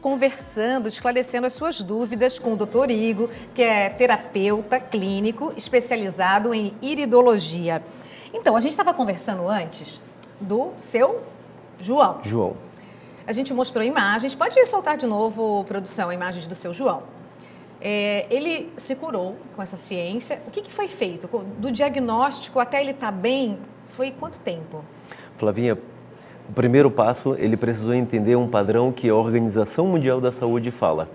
conversando, esclarecendo as suas dúvidas com o Dr. Igor, que é terapeuta clínico especializado em iridologia. Então, a gente estava conversando antes do seu João. João. A gente mostrou imagens, pode soltar de novo, produção, imagens do seu João. Ele se curou com essa ciência. O que foi feito? Do diagnóstico até ele estar bem, foi quanto tempo? Flavinha, o primeiro passo, ele precisou entender um padrão que a Organização Mundial da Saúde fala.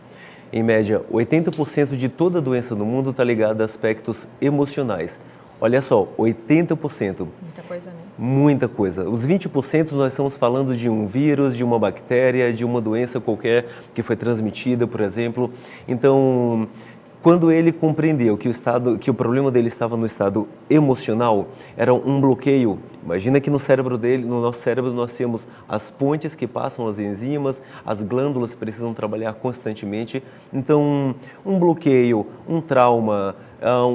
Em média, 80% de toda doença no mundo está ligada a aspectos emocionais. Olha só, 80%. Muita coisa, né? Muita coisa. Os 20% nós estamos falando de um vírus, de uma bactéria, de uma doença qualquer que foi transmitida, por exemplo. Então, quando ele compreendeu que o problema dele estava no estado emocional, era um bloqueio. Imagina que no cérebro dele, no nosso cérebro, nós temos as pontes que passam as enzimas, as glândulas precisam trabalhar constantemente. Então, um bloqueio, um trauma,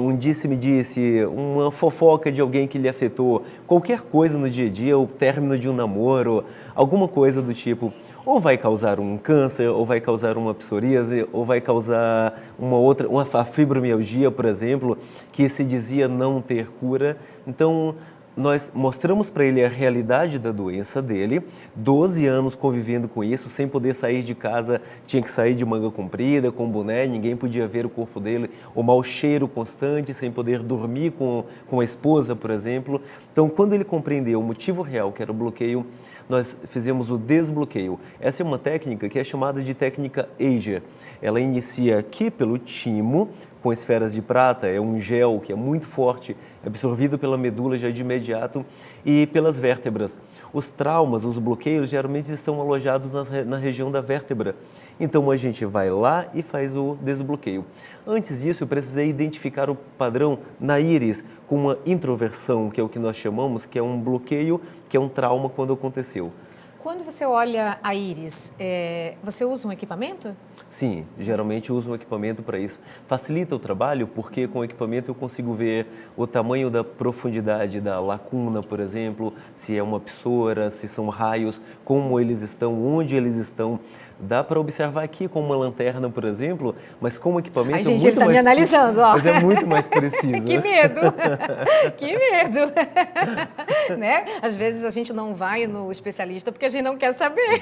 um disse-me-disse, uma fofoca de alguém que lhe afetou, qualquer coisa no dia a dia, o término de um namoro, alguma coisa do tipo, ou vai causar um câncer, ou vai causar uma psoríase, ou vai causar uma fibromialgia, por exemplo, que se dizia não ter cura. Então, nós mostramos para ele a realidade da doença dele, 12 anos convivendo com isso, sem poder sair de casa, tinha que sair de manga comprida, com boné, ninguém podia ver o corpo dele, o mau cheiro constante, sem poder dormir com a esposa, por exemplo. Então, quando ele compreendeu o motivo real, que era o bloqueio, nós fizemos o desbloqueio. Essa é uma técnica que é chamada de técnica Eiger. Ela inicia aqui pelo timo, com esferas de prata, é um gel que é muito forte, absorvido pela medula já de imediato e pelas vértebras. Os traumas, os bloqueios, geralmente estão alojados na região da vértebra. Então a gente vai lá e faz o desbloqueio. Antes disso, eu precisei identificar o padrão na íris com uma introversão, que é o que nós chamamos, que é um bloqueio, que é um trauma quando aconteceu. Quando você olha a íris, você usa um equipamento? Sim, geralmente eu uso um equipamento para isso. Facilita o trabalho porque com o equipamento eu consigo ver o tamanho da profundidade da lacuna, por exemplo, se é uma psoura, se são raios, como eles estão, onde eles estão. Dá para observar aqui com uma lanterna, por exemplo, mas com o equipamento Ai, gente, é muito ele está me analisando, ó. Mas é muito mais preciso. Que medo! Que medo! Né? Às vezes a gente não vai no especialista porque a gente não quer saber.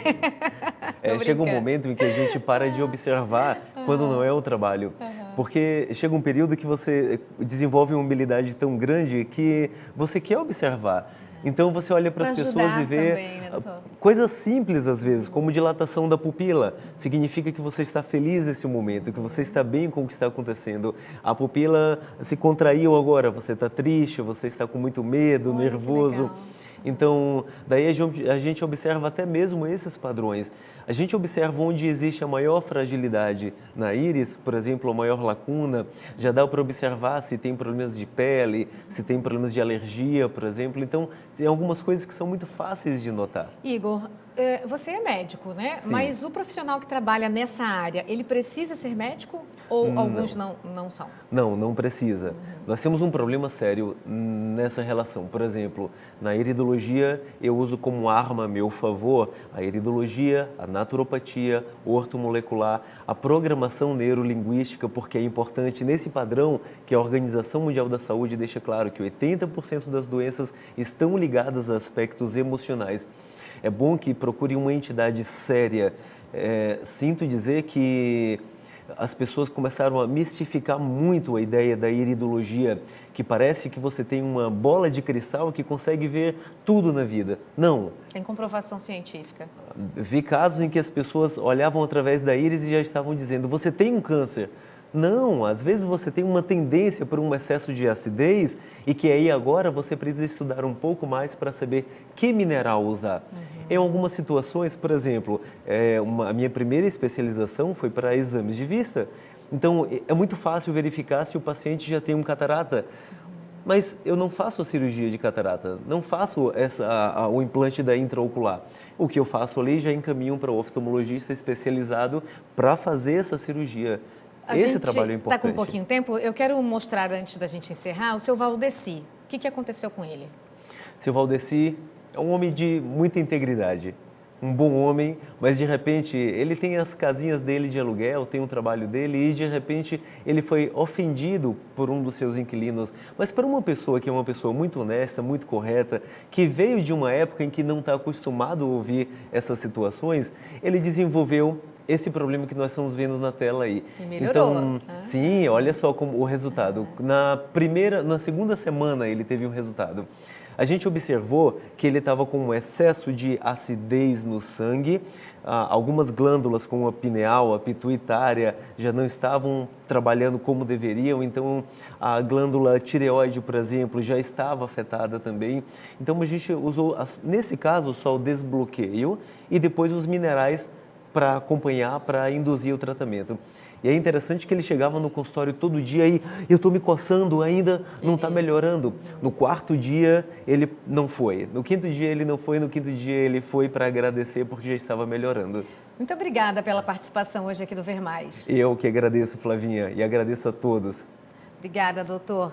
Chega um momento em que a gente para de observar quando não é o trabalho. Porque chega um período que você desenvolve uma habilidade tão grande que você quer observar. Então você olha para as pessoas e vê também, né, doutor? Coisas simples às vezes, como dilatação da pupila. Significa que você está feliz nesse momento, que você está bem com o que está acontecendo. A pupila se contraiu agora, você está triste, você está com muito medo, Olha, nervoso. Então, daí a gente observa até mesmo esses padrões. A gente observa onde existe a maior fragilidade na íris, por exemplo, a maior lacuna. Já dá para observar se tem problemas de pele, se tem problemas de alergia, por exemplo. Então, tem algumas coisas que são muito fáceis de notar. Igor, você é médico, né? Sim. Mas o profissional que trabalha nessa área, ele precisa ser médico ou alguns não são? Não precisa. Nós temos um problema sério nessa relação. Por exemplo, na iridologia, eu uso como arma a meu favor a iridologia, a naturopatia, o ortomolecular, a programação neurolinguística, porque é importante nesse padrão que a Organização Mundial da Saúde deixa claro que 80% das doenças estão ligadas a aspectos emocionais. É bom que procure uma entidade séria. Sinto dizer que as pessoas começaram a mistificar muito a ideia da iridologia, que parece que você tem uma bola de cristal que consegue ver tudo na vida. Não. Tem comprovação científica. Vi casos em que as pessoas olhavam através da íris e já estavam dizendo, você tem um câncer. Não, às vezes você tem uma tendência por um excesso de acidez e que aí agora você precisa estudar um pouco mais para saber que mineral usar. Em algumas situações, por exemplo, a minha primeira especialização foi para exames de vista. Então, é muito fácil verificar se o paciente já tem um catarata. Mas eu não faço a cirurgia de catarata, não faço o implante da intraocular. O que eu faço ali já encaminho para o oftalmologista especializado para fazer essa cirurgia. Esse trabalho é importante. Está com um pouquinho de tempo, eu quero mostrar, antes da gente encerrar, o seu Valdeci. O que aconteceu com ele? Seu Valdeci é um homem de muita integridade. um bom homem, mas de repente ele tem as casinhas dele de aluguel, tem o trabalho dele e de repente ele foi ofendido por um dos seus inquilinos. Mas para uma pessoa que é uma pessoa muito honesta, muito correta, que veio de uma época em que não está acostumado a ouvir essas situações, ele desenvolveu esse problema que nós estamos vendo na tela aí. E melhorou. Então, sim, olha só como o resultado. Na segunda semana ele teve um resultado. A gente observou que ele estava com um excesso de acidez no sangue, algumas glândulas como a pineal, a pituitária, já não estavam trabalhando como deveriam, então a glândula tireoide, por exemplo, já estava afetada também. Então a gente usou, nesse caso, só o desbloqueio e depois os minerais para acompanhar, para induzir o tratamento. E é interessante que ele chegava no consultório todo dia e eu estou me coçando, ainda não está melhorando. No quarto dia ele não foi, no quinto dia ele não foi, no quinto dia ele foi para agradecer porque já estava melhorando. Muito obrigada pela participação hoje aqui do Ver Mais. Eu que agradeço, Flavinha, e agradeço a todos. Obrigada, doutor.